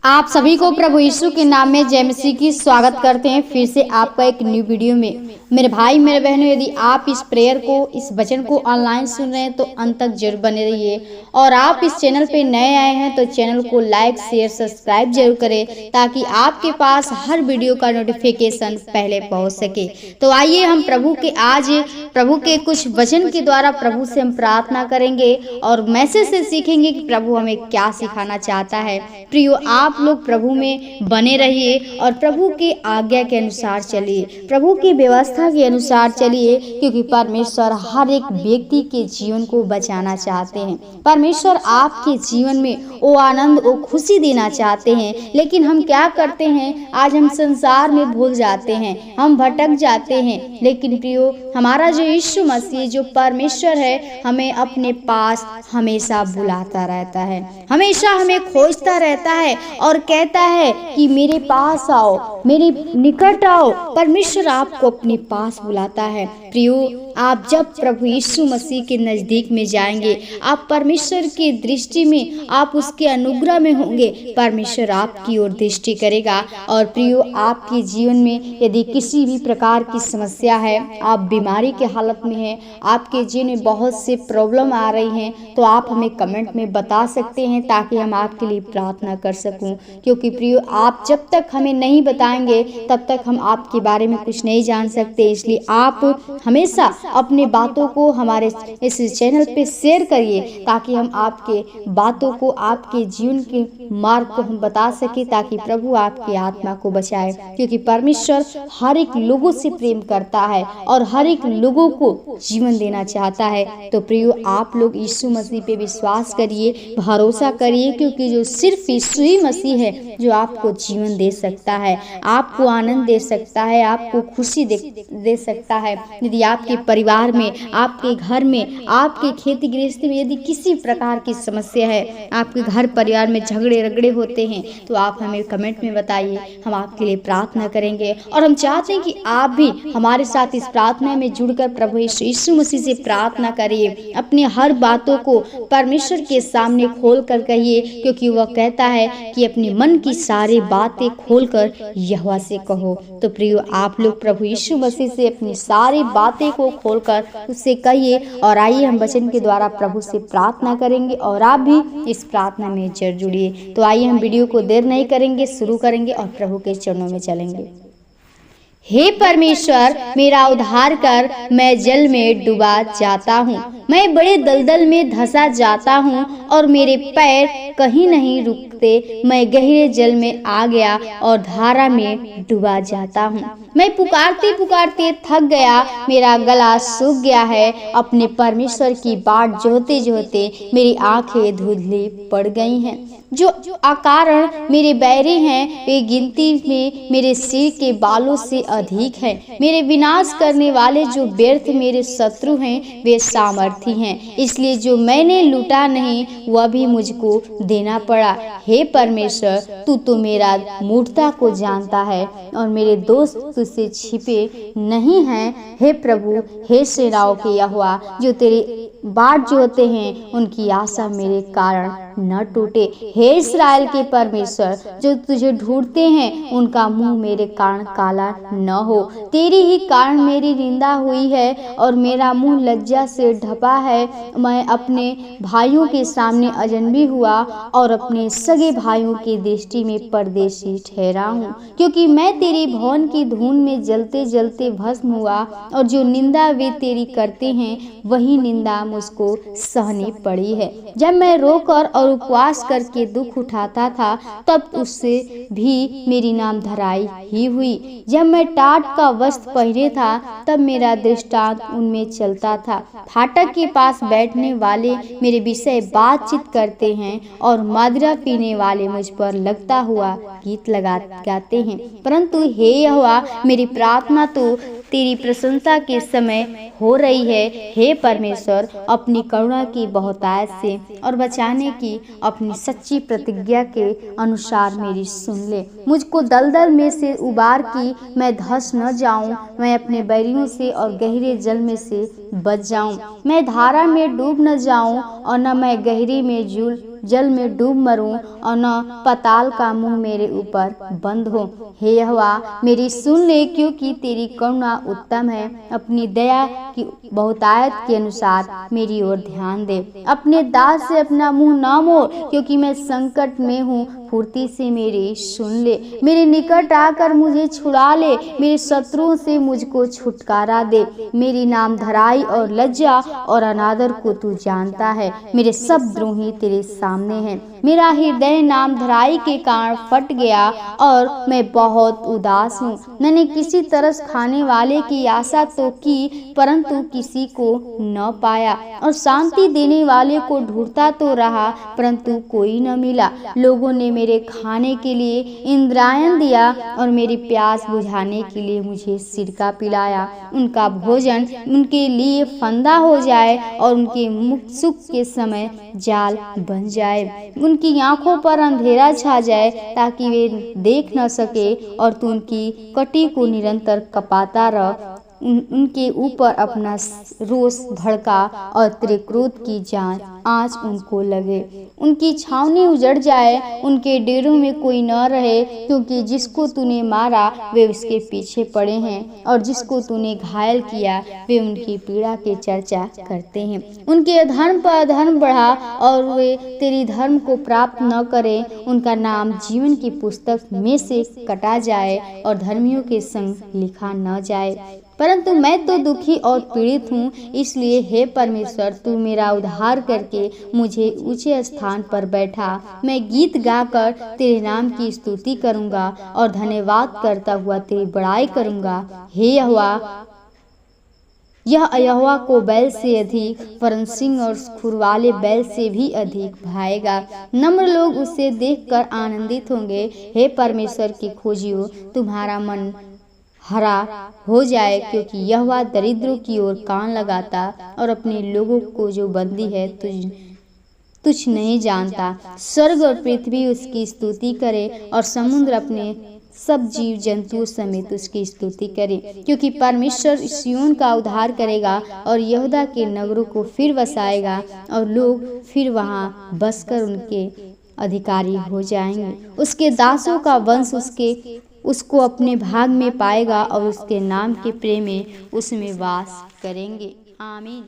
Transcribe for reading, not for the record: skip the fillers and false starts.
आप सभी को प्रभु यीशु के नाम में जय मसीह की स्वागत करते हैं। फिर से आपका एक न्यू वीडियो में। मेरे भाई मेरे बहनों, यदि आप इस प्रेयर को, इस वचन को ऑनलाइन सुन रहे हैं तो अंत तक जरूर बने रहिए। और आप इस चैनल पे नए आए हैं तो चैनल को लाइक शेयर सब्सक्राइब जरूर करें, ताकि आपके पास हर वीडियो का नोटिफिकेशन पहले पहुंच सके। तो आइए हम प्रभु के कुछ वचन के द्वारा प्रभु से हम प्रार्थना करेंगे और मैसेज से सीखेंगे कि प्रभु हमें क्या सिखाना चाहता है। प्रियो, आप लोग प्रभु में बने रहिए और प्रभु की आज्ञा के अनुसार चलिए, प्रभु की व्यवस्था के अनुसार चलिए, क्योंकि परमेश्वर हर एक व्यक्ति के जीवन को बचाना चाहते हैं। परमेश्वर आपके जीवन में वो आनंद, वो खुशी देना चाहते हैं। लेकिन हम क्या करते हैं, आज हम संसार में भूल जाते हैं, हम भटक जाते हैं। लेकिन प्रियो, हमारा जो यीशु मसीह, जो परमेश्वर है, हमें अपने पास हमेशा बुलाता रहता है, हमेशा हमें खोजता रहता है और कहता है कि मेरे पास आओ, मेरे निकट आओ। परमेश्वर आपको अपने पास बुलाता है। प्रियो, आप जब प्रभु यीशु मसीह के नजदीक में जाएंगे, आप परमेश्वर की दृष्टि में, आप उसके अनुग्रह में होंगे, परमेश्वर आपकी ओर दृष्टि करेगा। और प्रियो, आपके जीवन में यदि किसी भी प्रकार की समस्या है, आप बीमारी के हालत में हैं, आपके जीवन में बहुत से प्रॉब्लम आ रही हैं, तो आप हमें कमेंट में बता सकते हैं, ताकि हम आपके लिए प्रार्थना कर सकूं। क्योंकि प्रियो, आप जब तक हमें नहीं बताएंगे तब तक हम आपके बारे में कुछ नहीं जान सकते। इसलिए आप हमेशा अपने बातों को हमारे इस चैनल पे शेयर करिए, ताकि हम आपके बातों को, आपके जीवन के मार्ग को हम बता सके, ताकि प्रभु आपकी आत्मा को बचाए। क्योंकि परमेश्वर हर एक लोगों से प्रेम करता है और हर एक लोगों को जीवन देना चाहता है। तो प्रियो, आप लोग यीशु मसीह पे विश्वास करिए, भरोसा करिए, क्योंकि जो सिर्फ यीशु ही मसीह है जो आपको जीवन दे सकता है, आपको आनंद दे सकता है, आपको खुशी दे सकता है। यदि आपके परिवार में, आपके घर में, आपके खेती गृहस्थी में यदि किसी प्रकार की समस्या है, आपके घर परिवार में झगड़े रगड़े होते हैं, तो आप हमें कमेंट में बताइए, हम आपके लिए प्रार्थना करेंगे। और हम चाहते हैं कि आप भी हमारे साथ इस प्रार्थना में जुड़कर प्रभु यीशु मसीह से प्रार्थना करिए। अपने हर बातों को परमेश्वर के सामने खोल कर कहिए, क्योंकि वह कहता है कि अपने मन की सारी बातें खोलकर यहोवा से कहो। तो प्रियो, आप लोग प्रभु यीशु मसीह से अपनी सारी बातें को खोलकर उससे कहिए। और आइए हम वचन के द्वारा प्रभु से प्रार्थना करेंगे, और आप भी इस प्रार्थना में जरूर जुड़िए। तो आइए हम वीडियो को देर नहीं करेंगे, शुरू करेंगे और प्रभु के चरणों में चलेंगे। हे परमेश्वर, मेरा उद्धार कर, मैं जल में डूबा जाता हूँ, मैं बड़े दलदल में धंसा जाता हूँ और मेरे पैर कहीं नहीं रुकते। मैं गहरे जल में आ गया और धारा में डूबा जाता हूँ। मैं पुकारते पुकारते थक गया, मेरा गला सूख गया है। अपने परमेश्वर की बाट जोहते जोहते मेरी आंखें धुंधली पड़ गई हैं। जो अकारण मेरे बैरी हैं, वे गिनती में मेरे सिर के बालों से अधिक हैं। मेरे विनाश करने वाले जो व्यर्थ मेरे शत्रु हैं, वे सामर्थी हैं। इसलिए जो मैंने लूटा नहीं, वह भी मुझको देना पड़ा। हे परमेश्वर, तू तो मेरा मूर्खता को जानता है और मेरे दोस्त तुझसे छिपे नहीं हैं। हे प्रभु, हे सेनाओं के यहोवा, जो तेरी बाट जोहते हैं, उनकी आशा मेरे कारण न टूटे। हे इस्राएल के परमेश्वर, जो तुझे ढूंढते हैं, उनका मुंह मेरे कारण काला न हो। तेरी ही कारण मेरी निंदा हुई है और मेरा मुंह लज्जा से ढपा है। मैं अपने भाइयों के सामने अजनबी हुआ और अपने सगे भाइयों की दृष्टि में परदेशी ठहरा हूँ, क्योंकि मैं तेरी भवन की धूल में जलते जलते भस्म हुआ। और जो निंदा वे तेरी करते हैं, वही निंदा मुझको सहनी पड़ी है। जब मैं रोकर और उपवास करके दुख उठाता था, तब उससे भी मेरी नाम धराई ही हुई। जब मैं टाट का वस्त्र पहने था, तब मेरा दृष्टांत उनमें चलता था। फाटक के पास बैठने वाले मेरे विषय बातचीत करते हैं और मदिरा पीने वाले मुझ पर लगता हुआ गीत गाते हैं। परंतु हे यहोवा, मेरी प्रार्थना तो तेरी प्रशंसा के समय हो रही है। हे परमेश्वर, अपनी करुणा की बहुतायत से और बचाने की अपनी सच्ची प्रतिज्ञा के अनुसार मेरी सुन ले। मुझको दलदल में से उबार की मैं धंस न जाऊं, मैं अपने बैरियों से और गहरे जल में से बच जाऊं। मैं धारा में डूब न जाऊं और न मैं गहरी में जल में डूब मरूं और न पाताल का मुंह मेरे ऊपर बंद हो। हे यहोवा मेरी सुन ले, क्योंकि तेरी करुणा उत्तम है। अपनी दया की बहुतायत के अनुसार मेरी ओर ध्यान दे। अपने दास से अपना मुंह न मोड़, क्योंकि मैं संकट में हूँ। फुर्ती से मेरी सुन ले, मेरे निकट आकर मुझे छुड़ा ले। मेरे शत्रुओं से मुझको छुटकारा दे। मेरी नामधराई और लज्जा और अनादर को तू जानता है। मेरे सब द्रोही तेरे सामने हैं। मेरा हृदय नामधराई के कारण फट गया और मैं बहुत उदास हूँ। मैंने किसी तरस खाने वाले की आशा तो की, परंतु किसी को न पाया, और शांति देने वाले को ढूंढता तो रहा, परंतु कोई न मिला। लोगों ने मेरे खाने के लिए इंद्रायण दिया और मेरी प्यास बुझाने के लिए मुझे सिरका पिलाया। उनका भोजन उनके लिए फंदा हो जाए और उनके मुख सुख के समय जाल बन जाए। उनकी आंखों पर अंधेरा छा जाए ताकि वे देख न सके, और तू उनकी कटी को निरंतर कपाता रह। उनके ऊपर अपना रोष भड़का और तेरे क्रोध की जांच आँच उनको लगे। उनकी छावनी उजड़ जाए, उनके डेरों में कोई न रहे, क्योंकि जिसको तूने मारा वे उसके पीछे पड़े हैं, और जिसको तूने घायल किया वे उनकी पीड़ा के चर्चा करते हैं। उनके अधर्म पर अधर्म बढ़ा और वे तेरी धर्म को प्राप्त न करें। उनका नाम जीवन की पुस्तक में से कटा जाए और धर्मियों के संग लिखा न जाए। परंतु मैं तो दुखी और पीड़ित हूँ, इसलिए हे परमेश्वर तू मेरा उद्धार करके मुझे ऊंचे स्थान पर बैठा। मैं गीत गाकर तेरे नाम की स्तुति करूँगा और धन्यवाद करता हुआ तेरी बड़ाई करूँगा। हे यहोवा, यह यहोवा को बैल से अधिक, वरन सिंह और खुर वाले बैल से भी अधिक भाएगा। नम्र लोग उसे देखकर आनंदित होंगे। हे परमेश्वर की खोजियों, तुम्हारा मन हरा हो जाए, क्योंकि यहोवा दरिद्रों की ओर कान लगाता और अपने लोगों को जो बंदी है तुझ नहीं जानता। स्वर्ग और पृथ्वी उसकी स्तुति करे और समुद्र अपने सब जीव जंतुओं समेत उसकी स्तुति करे, क्योंकि परमेश्वर सिय्योन का उद्धार करेगा और यहूदा के नगरों को फिर बसाएगा, और लोग फिर वहां बसकर उनके अधिकारी हो जाएंगे। उसके दासों का वंश उसको अपने भाग में पाएगा और उसके नाम के प्रेम में उसमें वास करेंगे। आमीन।